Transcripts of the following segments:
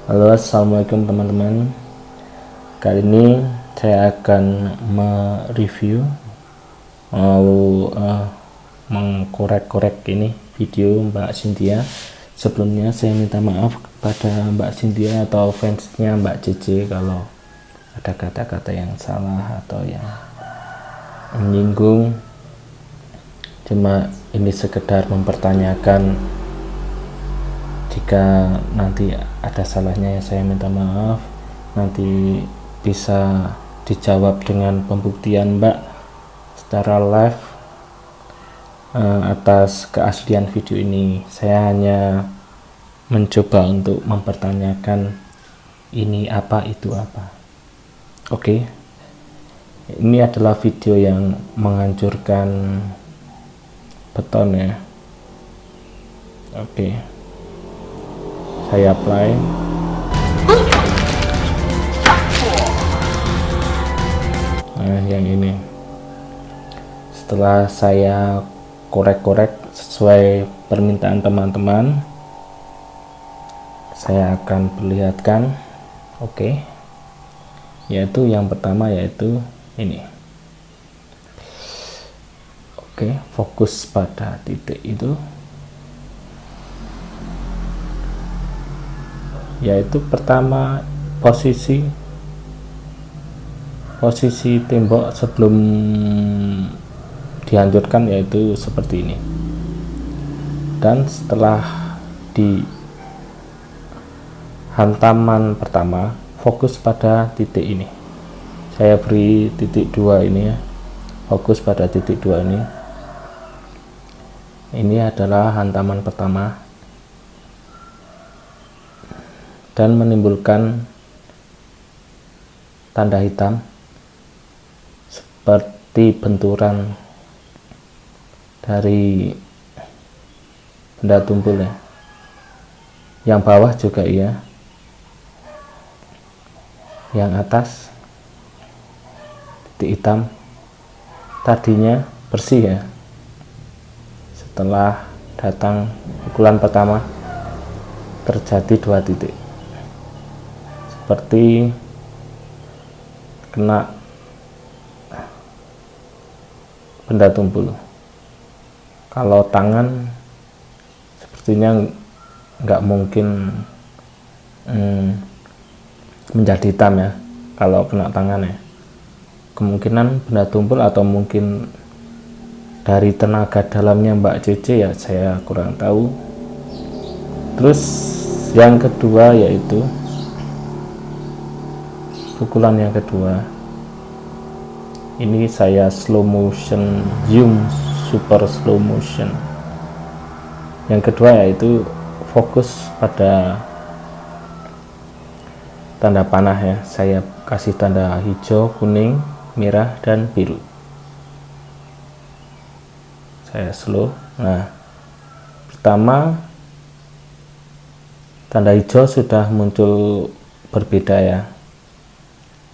Halo, assalamualaikum teman-teman. Kali ini saya akan mereview, mau mengkorek-korek ini video Mbak Cynthia. Sebelumnya saya minta maaf kepada Mbak Cynthia atau fansnya Mbak CC kalau ada kata-kata yang salah atau yang menyinggung. Cuma ini sekedar mempertanyakan. Jika nanti ada salahnya ya saya minta maaf. Nanti bisa dijawab dengan pembuktian Mbak secara live atas keaslian video ini. Saya hanya mencoba untuk mempertanyakan ini apa, itu apa. Oke. Ini adalah video yang menghancurkan beton ya. Oke. Saya apply. Nah, yang ini setelah saya korek-korek sesuai permintaan teman-teman, saya akan perlihatkan. Oke. Yaitu yang pertama yaitu ini. Oke, fokus pada titik itu, yaitu pertama posisi tembok sebelum dihancurkan, yaitu seperti ini. Dan setelah di hantaman pertama, fokus pada titik ini. Saya beri titik 2 ini ya. Fokus pada titik 2 ini. Ini adalah hantaman pertama dan menimbulkan tanda hitam seperti benturan dari benda tumpul ya. Yang bawah juga iya, yang atas titik hitam tadinya bersih ya. Setelah datang pukulan pertama terjadi 2 titik seperti kena benda tumpul. Kalau tangan sepertinya nggak mungkin menjadi hitam ya kalau kena tangan ya. Kemungkinan benda tumpul atau mungkin dari tenaga dalamnya Mbak CC ya, saya kurang tahu. Terus yang kedua yaitu pukulan yang kedua. Ini saya slow motion zoom, super slow motion. Yang kedua yaitu fokus pada tanda panah ya. Saya kasih tanda hijau, kuning, merah, dan biru. Saya slow. Nah, pertama tanda hijau sudah muncul berbeda ya.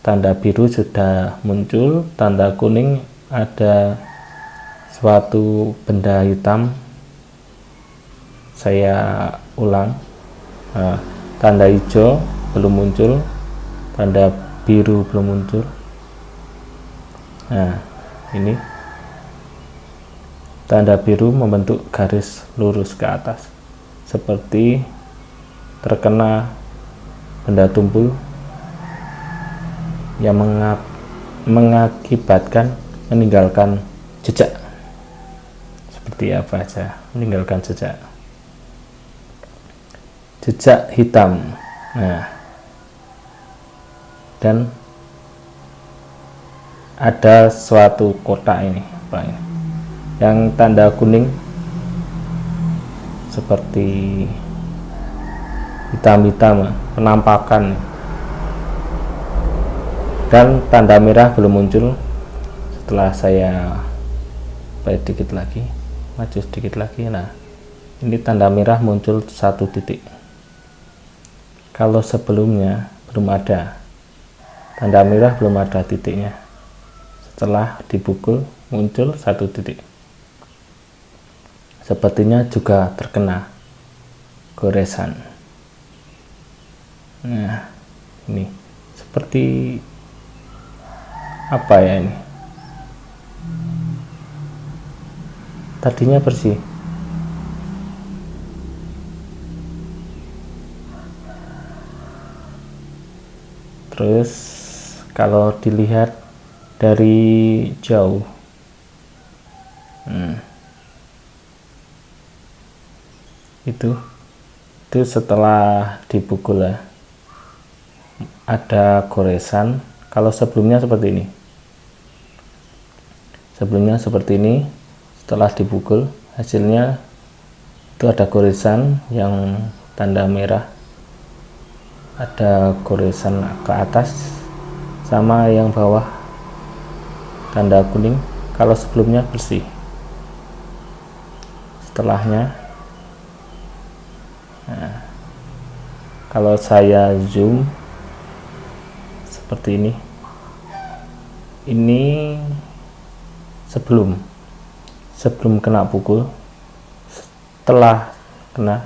Tanda biru sudah muncul, tanda kuning ada suatu benda hitam. Saya ulang. Nah, tanda hijau belum muncul, tanda biru belum muncul. Nah, ini tanda biru membentuk garis lurus ke atas seperti terkena benda tumpul yang mengakibatkan meninggalkan jejak. Seperti apa aja meninggalkan jejak hitam. Nah, dan ada suatu kotak ini apa ini, yang tanda kuning seperti hitam-hitam penampakan, dan tanda merah belum muncul. Setelah saya sedikit lagi, maju sedikit lagi, nah ini tanda merah muncul 1 titik. Kalau sebelumnya belum ada tanda merah, belum ada titiknya. Setelah dipukul muncul 1 titik. Sepertinya juga terkena goresan. Nah, ini seperti apa ya ini? Tadinya bersih. Terus kalau dilihat dari jauh, itu setelah dipukul ya, ada goresan. Kalau sebelumnya seperti ini, setelah dipukul hasilnya itu ada goresan yang tanda merah, ada goresan ke atas, sama yang bawah tanda kuning. Kalau sebelumnya bersih, setelahnya, nah, kalau saya zoom seperti ini sebelum kena pukul, setelah kena,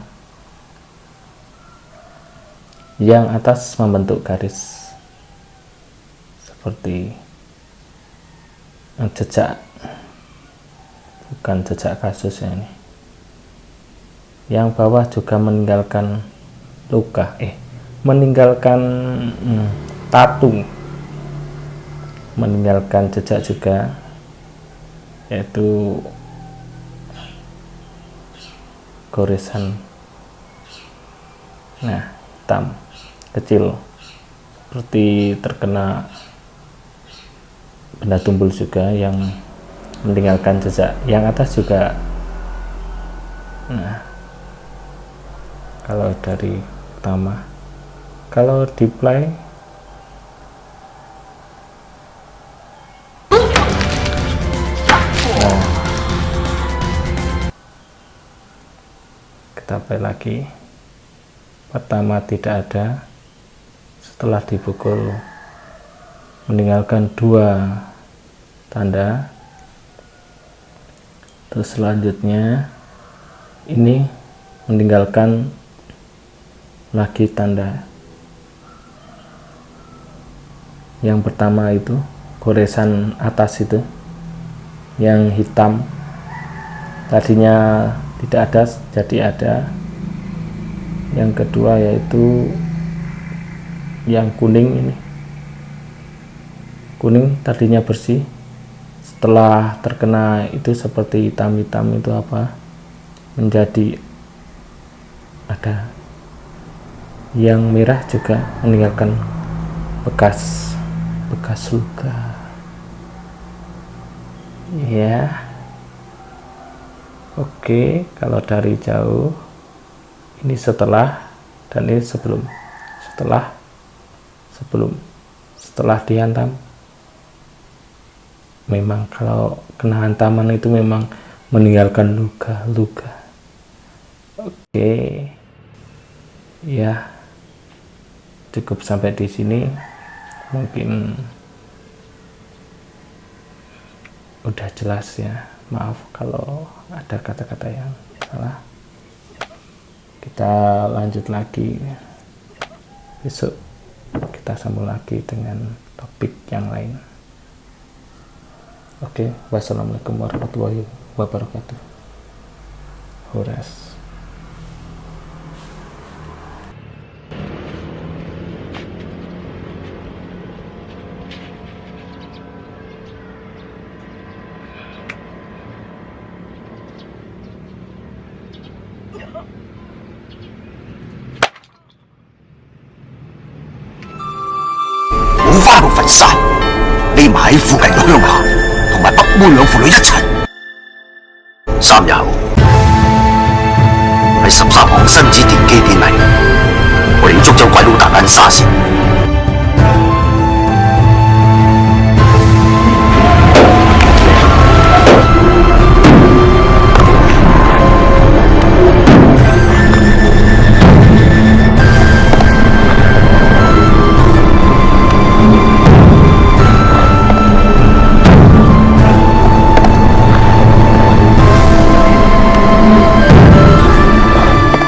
yang atas membentuk garis seperti jejak, bukan jejak kasus ya ini. Yang bawah juga meninggalkan luka, meninggalkan tatung, meninggalkan jejak juga, yaitu goresan, nah, hitam kecil seperti terkena benda tumpul juga yang meninggalkan jejak. Yang atas juga. Nah, kalau dari pertama, kalau di play kita play lagi. Pertama tidak ada, setelah dipukul meninggalkan 2 tanda. Terus selanjutnya ini meninggalkan lagi tanda. Yang pertama itu goresan atas itu yang hitam, tadinya tidak ada jadi ada. Yang kedua yaitu yang kuning, ini kuning tadinya bersih, setelah terkena itu seperti hitam-hitam, itu apa, menjadi ada. Yang merah juga meninggalkan bekas luka ya. Oke, kalau dari jauh ini setelah, dan ini sebelum. Setelah dihantam, memang kalau kena hantaman itu memang meninggalkan luka. Oke ya, cukup sampai di sini. Mungkin udah jelas ya, maaf kalau ada kata-kata yang salah. Kita lanjut lagi besok, kita sambung lagi dengan topik yang lain. Oke, wassalamualaikum warahmatullahi wabarakatuh. Horas.花路分散，匿埋喺附近嘅鄉下，同埋北妹兩父女一齊。3日後係13行新子奠基典禮，我哋要捉走鬼佬達緊沙先。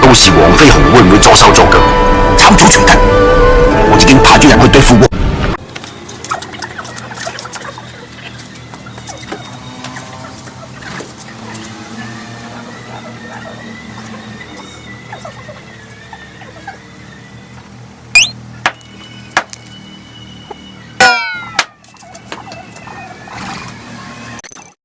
到時黃飛鴻會唔會左手左腳參早除得？经派咗人去對付我。